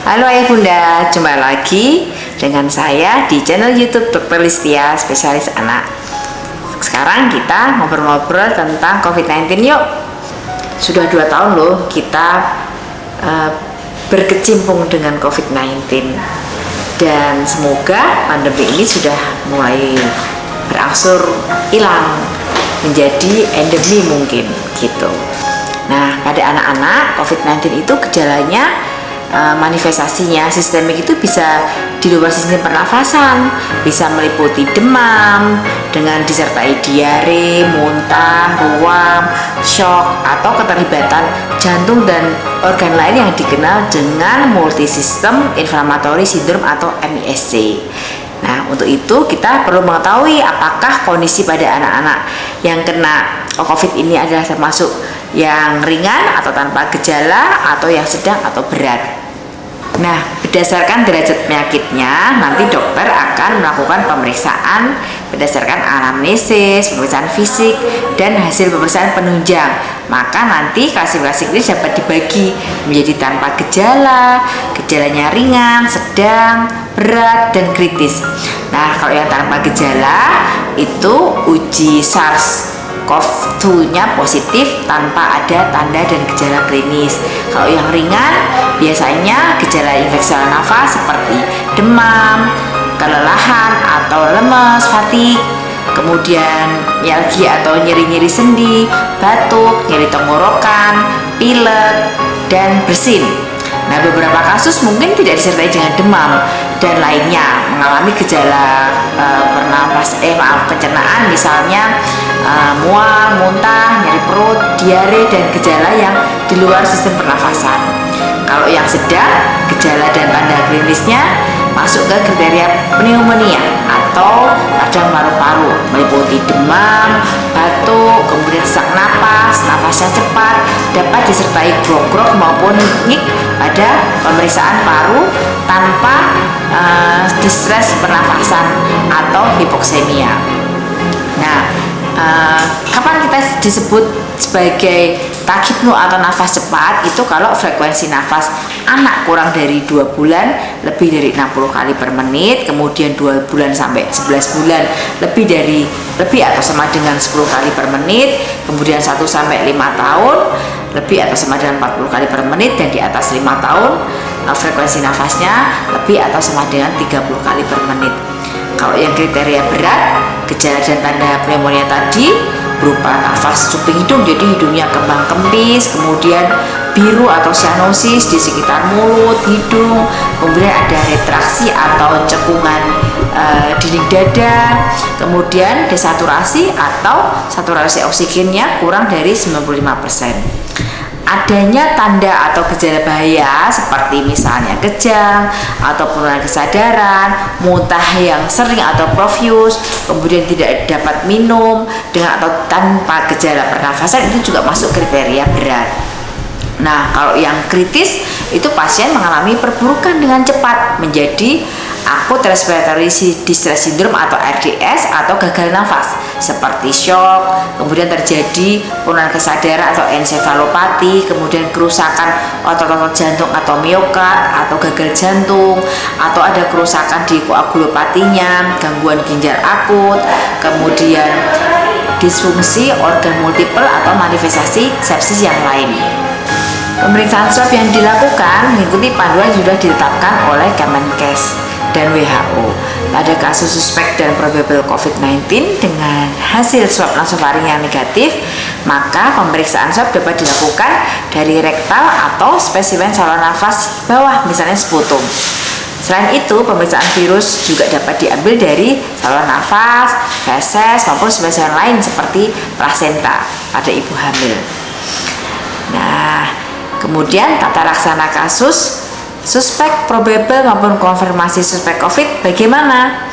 Halo Ayah Bunda, jumpa lagi dengan saya di channel YouTube Dr. Listia, spesialis anak. Sekarang kita ngobrol-ngobrol tentang COVID-19 yuk. Sudah 2 tahun loh kita berkecimpung dengan COVID-19. Dan semoga pandemi ini sudah mulai berangsur hilang, menjadi endemi mungkin gitu. Nah, pada anak-anak COVID-19 itu gejalanya manifestasinya sistemik itu bisa di luar sistem pernafasan, bisa meliputi demam dengan disertai diare, muntah, ruam, shock, atau keterlibatan jantung dan organ lain yang dikenal dengan multisystem inflammatory syndrome atau MISC. Nah, untuk itu kita perlu mengetahui apakah kondisi pada anak-anak yang kena COVID ini adalah termasuk yang ringan atau tanpa gejala atau yang sedang atau berat. Nah, berdasarkan derajat penyakitnya, nanti dokter akan melakukan pemeriksaan berdasarkan anamnesis, pemeriksaan fisik, dan hasil pemeriksaan penunjang. Maka nanti klasifikasi ini dapat dibagi menjadi tanpa gejala, gejalanya ringan, sedang, berat, dan kritis. Nah, kalau yang tanpa gejala itu uji SARS-CoV-2-nya positif tanpa ada tanda dan gejala klinis. Kalau yang ringan biasanya gejala infeksi saluran nafas seperti demam, kelelahan atau lemes, fatigue, kemudian myalgia atau nyeri-nyeri sendi, batuk, nyeri tenggorokan, pilek, dan bersin. Nah, beberapa kasus mungkin tidak disertai dengan demam dan lainnya mengalami gejala pencernaan, misalnya mual, muntah, nyeri perut, diare, dan gejala yang di luar sistem pernafasan. Kalau yang sedang, gejala dan tanda klinisnya masuk ke kriteria pneumonia atau radang paru-paru, meliputi demam, batuk, kemudian sesak napas, nafasnya cepat, dapat disertai grog-grog maupun nyik pada pemeriksaan paru tanpa distres pernafasan atau hipoksemia. Nah, kapan kita disebut sebagai tachypnea atau nafas cepat? Itu kalau frekuensi nafas anak kurang dari 2 bulan lebih dari 60 kali per menit, kemudian 2 bulan sampai 11 bulan lebih atau sama dengan 10 kali per menit, kemudian 1 sampai 5 tahun lebih atau sama dengan 40 kali per menit, dan di atas 5 tahun frekuensi nafasnya lebih atau sama dengan 30 kali per menit. Kalau yang kriteria berat, gejala dan tanda pneumonia tadi berupa nafas cuping hidung, jadi hidungnya kembang kempis, kemudian biru atau cyanosis di sekitar mulut, hidung, kemudian ada retraksi atau cekungan dinding dada, kemudian desaturasi atau saturasi oksigennya kurang dari 95%. Adanya tanda atau gejala bahaya seperti misalnya kejang atau penurunan kesadaran, muntah yang sering atau profuse, kemudian tidak dapat minum dengan atau tanpa gejala pernafasan, itu juga masuk kriteria berat. Nah, kalau yang kritis itu pasien mengalami perburukan dengan cepat menjadi acute respiratory distress syndrome atau RDS atau gagal nafas seperti shock, kemudian terjadi penurunan kesadaran atau ensefalopati, kemudian kerusakan otot-otot jantung atau miokard atau gagal jantung, atau ada kerusakan di koagulopatinya, gangguan ginjal akut, kemudian disfungsi organ multiple atau manifestasi sepsis yang lain. Pemeriksaan swab yang dilakukan mengikuti panduan yang sudah ditetapkan oleh Kemenkes dan WHO. Pada kasus suspek dan probable COVID-19 dengan hasil swab nasofaring yang negatif, maka pemeriksaan swab dapat dilakukan dari rektal atau spesimen saluran nafas bawah, misalnya sputum. Selain itu, pemeriksaan virus juga dapat diambil dari saluran nafas, feses, maupun spesimen lain seperti plasenta pada ibu hamil. Nah, kemudian tata laksana kasus suspek, probable maupun konfirmasi suspek COVID bagaimana?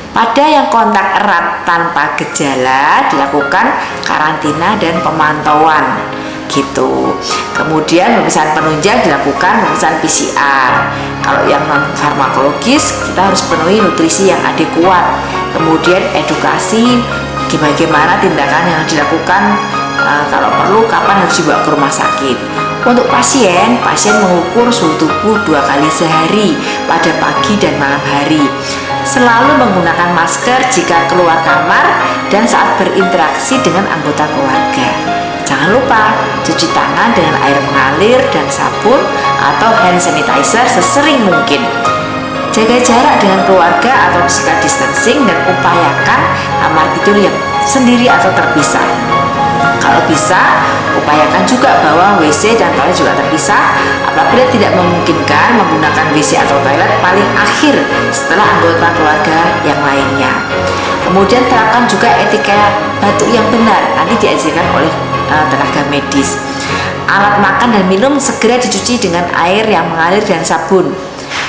Pada yang kontak erat tanpa gejala dilakukan karantina dan pemantauan gitu. Kemudian pemeriksaan penunjang dilakukan pemeriksaan PCR. Kalau yang non farmakologis kita harus penuhi nutrisi yang adekuat. Kemudian edukasi bagaimana tindakan yang dilakukan, kalau perlu kapan harus dibawa ke rumah sakit. Untuk pasien mengukur suhu tubuh 2 kali sehari pada pagi dan malam hari. Selalu menggunakan masker jika keluar kamar dan saat berinteraksi dengan anggota keluarga. Jangan lupa cuci tangan dengan air mengalir dan sabun atau hand sanitizer sesering mungkin. Jaga jarak dengan keluarga atau physical distancing dan upayakan kamar tidur yang sendiri atau terpisah. Kalau bisa, upayakan juga bahwa WC dan toilet juga terpisah. Apabila tidak memungkinkan, menggunakan WC atau toilet paling akhir setelah anggota keluarga yang lainnya. Kemudian terapkan juga etika batuk yang benar, nanti diajarkan oleh tenaga medis. Alat makan dan minum segera dicuci dengan air yang mengalir dan sabun.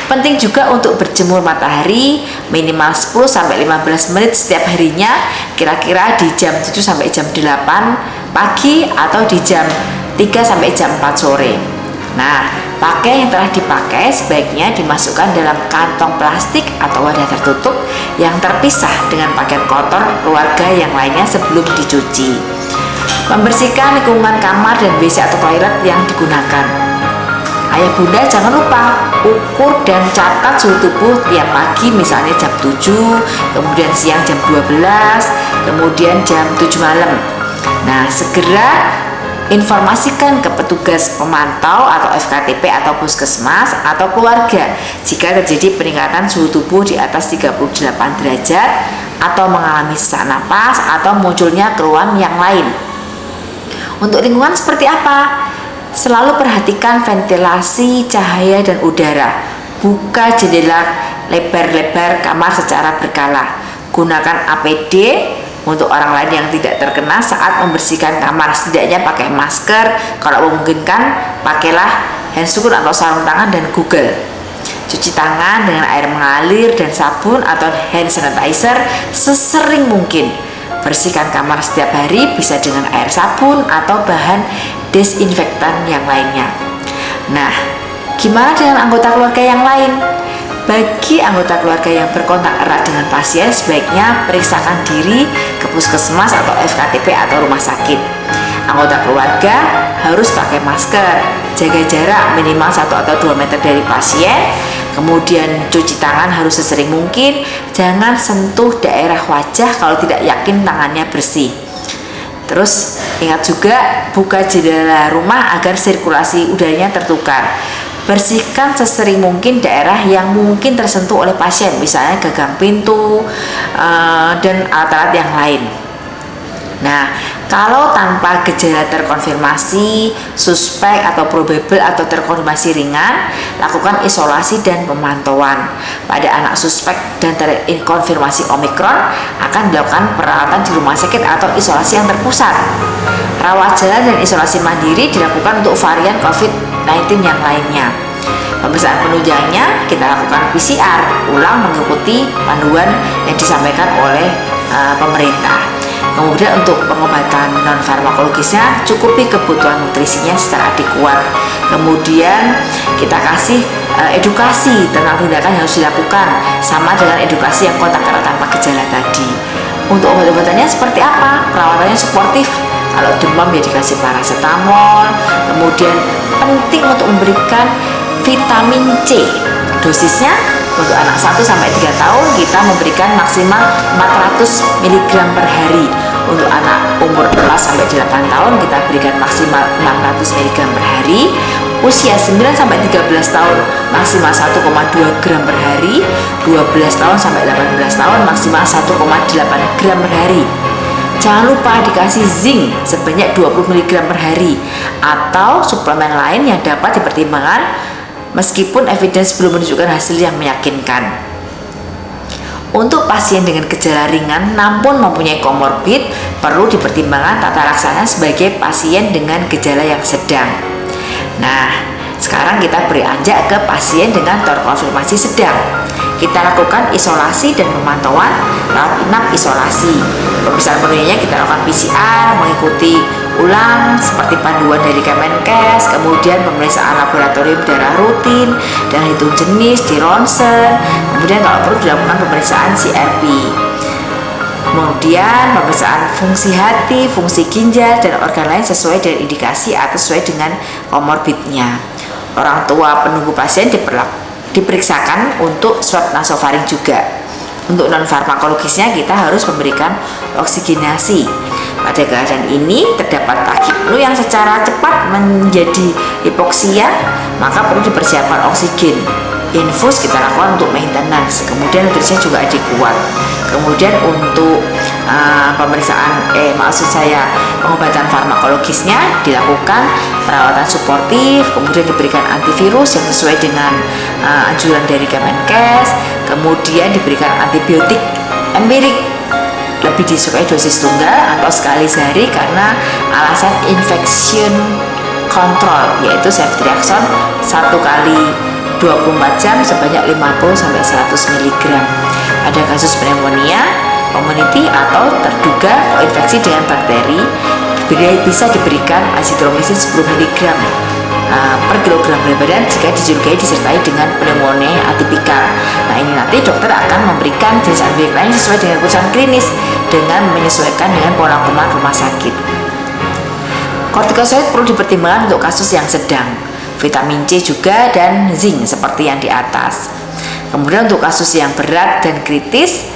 Penting juga untuk berjemur matahari minimal 10-15 menit setiap harinya, kira-kira di jam 7 sampai jam 8 pagi atau di jam 3 sampai jam 4 sore. Nah, pakaian yang telah dipakai sebaiknya dimasukkan dalam kantong plastik atau wadah tertutup yang terpisah dengan pakaian kotor keluarga yang lainnya sebelum dicuci. Membersihkan lingkungan kamar dan WC atau toilet yang digunakan. Ayah bunda jangan lupa ukur dan catat suhu tubuh tiap pagi, misalnya jam 7, kemudian siang jam 12, kemudian jam 7 malam. Nah, segera informasikan ke petugas pemantau atau FKTP atau puskesmas atau keluarga jika terjadi peningkatan suhu tubuh di atas 38 derajat atau mengalami sesak napas atau munculnya keluhan yang lain. Untuk lingkungan seperti apa? Selalu perhatikan ventilasi, cahaya, dan udara. Buka jendela lebar-lebar kamar secara berkala. Gunakan APD untuk orang lain yang tidak terkena saat membersihkan kamar. Setidaknya pakai masker, kalau memungkinkan pakailah handscoon atau sarung tangan dan Google. Cuci tangan dengan air mengalir dan sabun atau hand sanitizer sesering mungkin. Bersihkan kamar setiap hari, bisa dengan air sabun atau bahan desinfektan yang lainnya. Nah, gimana dengan anggota keluarga yang lain? Bagi anggota keluarga yang berkontak erat dengan pasien, sebaiknya periksakan diri ke puskesmas atau FKTP atau rumah sakit. Anggota keluarga harus pakai masker, jaga jarak minimal 1 atau 2 meter dari pasien, kemudian cuci tangan harus sesering mungkin, jangan sentuh daerah wajah kalau tidak yakin tangannya bersih. Terus ingat juga buka jendela rumah agar sirkulasi udaranya tertukar. Bersihkan sesering mungkin daerah yang mungkin tersentuh oleh pasien, misalnya gagang pintu dan alat-alat yang lain. Nah, kalau tanpa gejala terkonfirmasi, suspek atau probable atau terkonfirmasi ringan, lakukan isolasi dan pemantauan. Pada anak suspek dan terkonfirmasi Omikron akan dilakukan perawatan di rumah sakit atau isolasi yang terpusat. Rawat jalan dan isolasi mandiri dilakukan untuk varian COVID-19 yang lainnya. Pemeriksaan penunjangnya kita lakukan PCR ulang mengikuti panduan yang disampaikan oleh pemerintah. Kemudian untuk pengobatan non farmakologisnya cukupi kebutuhan nutrisinya secara adekuat. Kemudian kita kasih edukasi tentang tindakan yang harus dilakukan, sama dengan edukasi yang kontak erat tanpa gejala tadi. Untuk obat-obatannya seperti apa? Perawatannya suportif. Kalau demam ya dikasih paracetamol. Kemudian penting untuk memberikan vitamin C. Dosisnya untuk anak 1-3 tahun kita memberikan maksimal 400 mg per hari. Untuk anak umur 4-8 tahun kita berikan maksimal 600 mg per hari. Usia 9-13 tahun maksimal 1,2 gram per hari. 12 tahun sampai 18 tahun maksimal 1,8 gram per hari. Jangan lupa dikasih zinc sebanyak 20 mg per hari atau suplemen lain yang dapat dipertimbangkan meskipun evidence belum menunjukkan hasil yang meyakinkan. Untuk pasien dengan gejala ringan namun mempunyai komorbid, perlu dipertimbangkan tata laksana sebagai pasien dengan gejala yang sedang. Nah, sekarang kita beranjak ke pasien dengan terkonfirmasi sedang. Kita lakukan isolasi dan pemantauan rawat inap isolasi. Pemeriksaan penuhnya kita lakukan PCR, mengikuti ulang seperti panduan dari Kemenkes, kemudian pemeriksaan laboratorium darah rutin dan hitung jenis di ronsen, kemudian kalau perlu dilakukan pemeriksaan CRP. Kemudian pemeriksaan fungsi hati, fungsi ginjal, dan organ lain sesuai dengan indikasi atau sesuai dengan komorbidnya. Orang tua penunggu pasien diperiksakan untuk swab nasofaring juga. Untuk non farmakologisnya kita harus memberikan oksigenasi. Pada keadaan ini terdapat aki flu yang secara cepat menjadi hipoksia, maka perlu dipersiapkan oksigen. Infus kita lakukan untuk maintenance, kemudian nutrisinya juga adekuat. Kemudian untuk pengobatan farmakologisnya dilakukan perawatan suportif, kemudian diberikan antivirus yang sesuai dengan anjuran dari Kemenkes, kemudian diberikan antibiotik empirik, lebih disukai dosis tunggal atau sekali sehari karena alasan infection control, yaitu ceftriaxone 1 kali 24 jam sebanyak 50-100 mg. Pada kasus pneumonia community atau terduga infeksi dengan bakteri, bisa diberikan azitromisin 10 mg per kilogram berat badan jika dicurigai disertai dengan pneumonia atipikal. Nah, ini nanti dokter akan memberikan jenis antibiotik lain sesuai dengan keputusan klinis dengan menyesuaikan dengan pola kuman rumah sakit. Kortikosteroid perlu dipertimbangkan untuk kasus yang sedang, vitamin C juga dan zinc seperti yang di atas. Kemudian untuk kasus yang berat dan kritis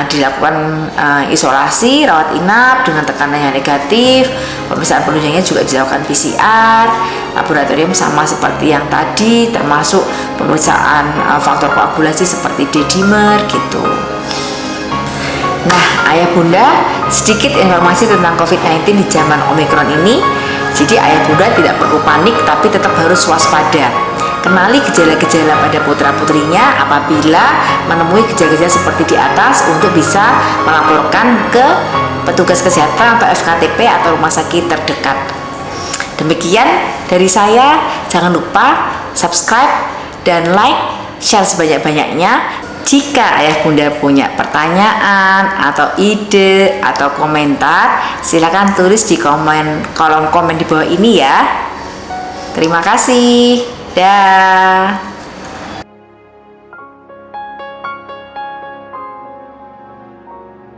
dilakukan isolasi, rawat inap dengan tekanan yang negatif. Pemeriksaan penunjangnya juga dilakukan PCR, laboratorium sama seperti yang tadi, termasuk pemeriksaan faktor koagulasi seperti D-dimer gitu. Nah, ayah bunda, sedikit informasi tentang COVID-19 di zaman Omicron ini. Jadi ayah bunda tidak perlu panik, tapi tetap harus waspada. Kenali gejala-gejala pada putra-putrinya apabila menemui gejala-gejala seperti di atas untuk bisa melaporkan ke petugas kesehatan atau FKTP atau rumah sakit terdekat. Demikian dari saya, jangan lupa subscribe dan like, share sebanyak-banyaknya. Jika ayah bunda punya pertanyaan atau ide atau komentar, silakan tulis di kolom komen di bawah ini ya. Terima kasih. Dah.